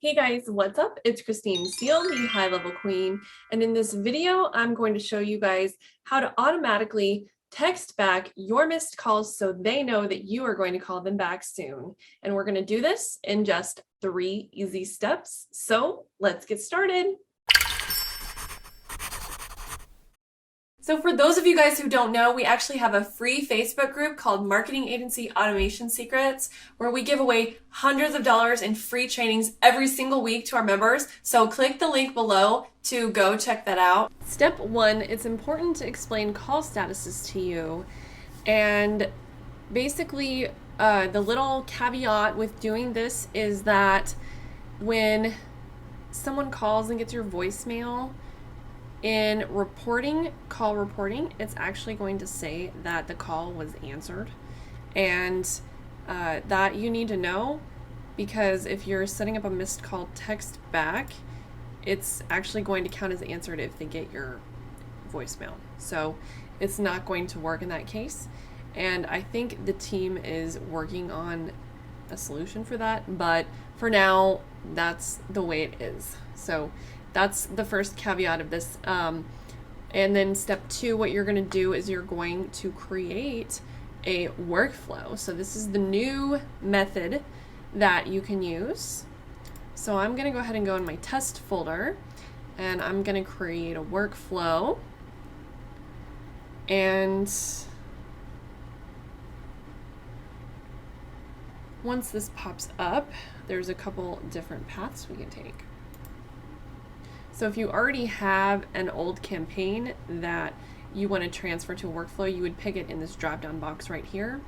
Hey guys, what's up? It's Christine Steele, the High Level Queen, and in this video, I'm going to show you guys how to automatically text back your missed calls so they know that you are going to call them back soon. And we're going to do this in just 3 easy steps. So let's get started. So for those of you guys who don't know, we actually have a free Facebook group called Marketing Agency Automation Secrets, where we give away hundreds of dollars in free trainings every single week to our members. So click the link below to go check that out. Step 1, it's important to explain call statuses to you. And basically, the little caveat with doing this is that when someone calls and gets your voicemail, in call reporting, it's actually going to say that the call was answered. And that you need to know, because if you're setting up a missed call text back, it's actually going to count as answered if they get your voicemail. So it's not going to work in that case. And I think the team is working on a solution for that, but for now, that's the way it is. So that's the first caveat of this. And then step 2, what you're going to do is you're going to create a workflow. So this is the new method that you can use. So I'm going to go ahead and go in my test folder, and I'm going to create a workflow. And once this pops up, there's a couple different paths we can take. So if you already have an old campaign that you want to transfer to a workflow, you would pick it in this drop-down box right here.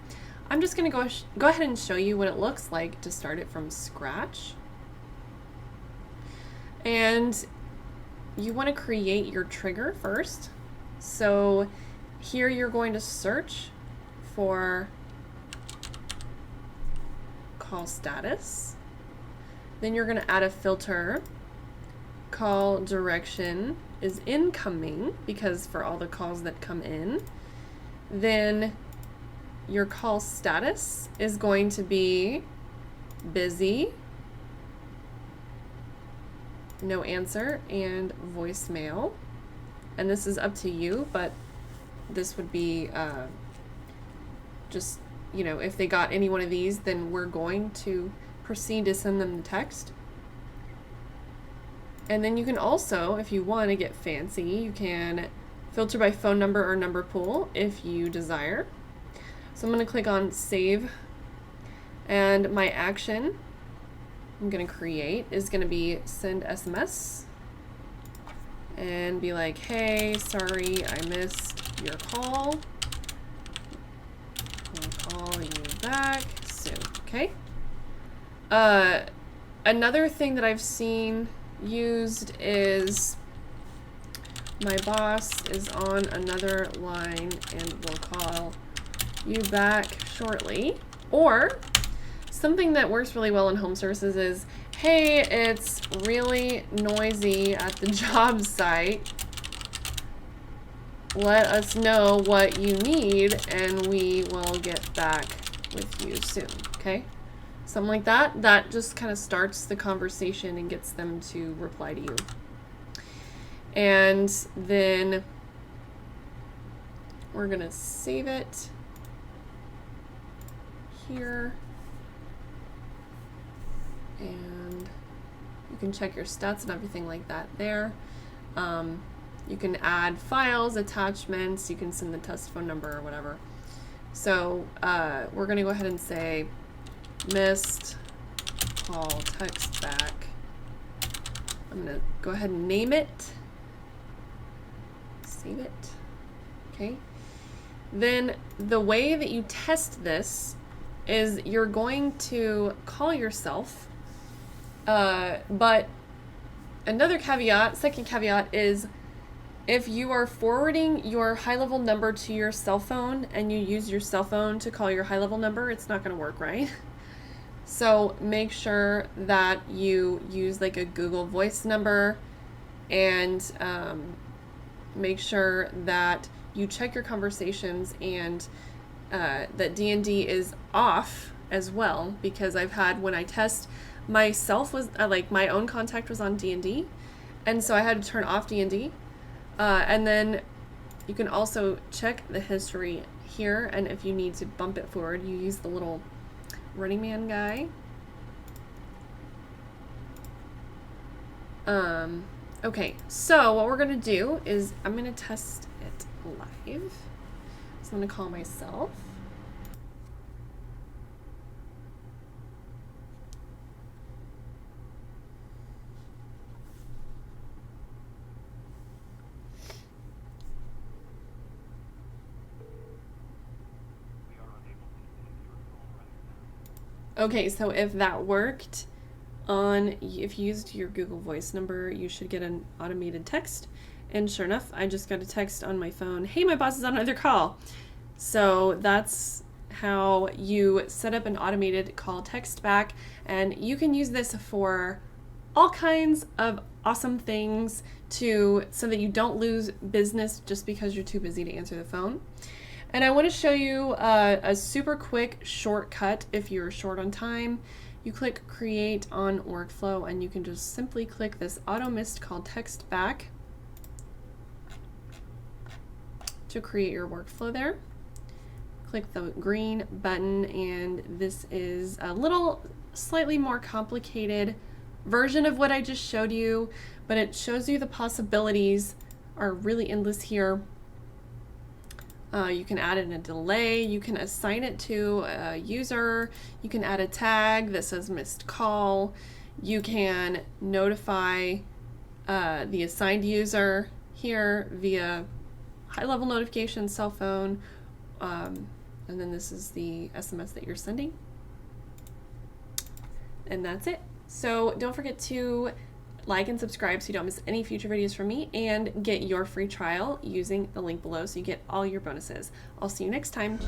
I'm just going to go ahead and show you what it looks like to start it from scratch. And you want to create your trigger first. So here you're going to search for call status. Then you're going to add a filter. Call direction is incoming, because for all the calls that come in. Then your call status is going to be busy, no answer, and voicemail. And this is up to you, but this would be just, if they got any one of these, then we're going to proceed to send them the text. And then you can also, if you want to get fancy, you can filter by phone number or number pool if you desire. So I'm going to click on save, and my action I'm going to create is going to be send SMS and be like, hey, sorry, I missed your call. I'll call you back soon. Okay. Another thing that I've seen used is, my boss is on another line and will call you back shortly. Or something that works really well in home services is, hey, it's really noisy at the job site. Let us know what you need and we will get back with you soon. Okay? Something like that. That just kind of starts the conversation and gets them to reply to you. And then we're going to save it here. And you can check your stats and everything like that there. You can add files, attachments, you can send the test phone number or whatever. So we're going to go ahead and say missed call text back. I'm going to go ahead and name it. Save it. Okay. Then the way that you test this is you're going to call yourself. But another caveat, second caveat, is if you are forwarding your high-level number to your cell phone and you use your cell phone to call your high-level number, it's not going to work, right? So make sure that you use like a Google Voice number, and make sure that you check your conversations and that D&D is off as well, because I've had, when I test myself was like my own contact was on D&D, and so I had to turn off D&D. And then you can also check the history here, and if you need to bump it forward, you use the little Running Man guy. Okay, so what we're gonna do is I'm gonna test it live. So I'm gonna call myself. Okay, so if that worked, if you used your Google Voice number, you should get an automated text. And sure enough, I just got a text on my phone, hey, my boss is on another call. So that's how you set up an automated call text back. And you can use this for all kinds of awesome things so that you don't lose business just because you're too busy to answer the phone. And I want to show you a super quick shortcut if you're short on time. You click Create on Workflow, and you can just simply click this Auto Missed Call Text Back to create your workflow there. Click the green button, and this is a little slightly more complicated version of what I just showed you, but it shows you the possibilities are really endless here. You can add in a delay, you can assign it to a user, you can add a tag that says missed call, you can notify the assigned user here via high-level notification, cell phone, and then this is the SMS that you're sending. And that's it. So don't forget to like and subscribe so you don't miss any future videos from me, and get your free trial using the link below so you get all your bonuses. I'll see you next time.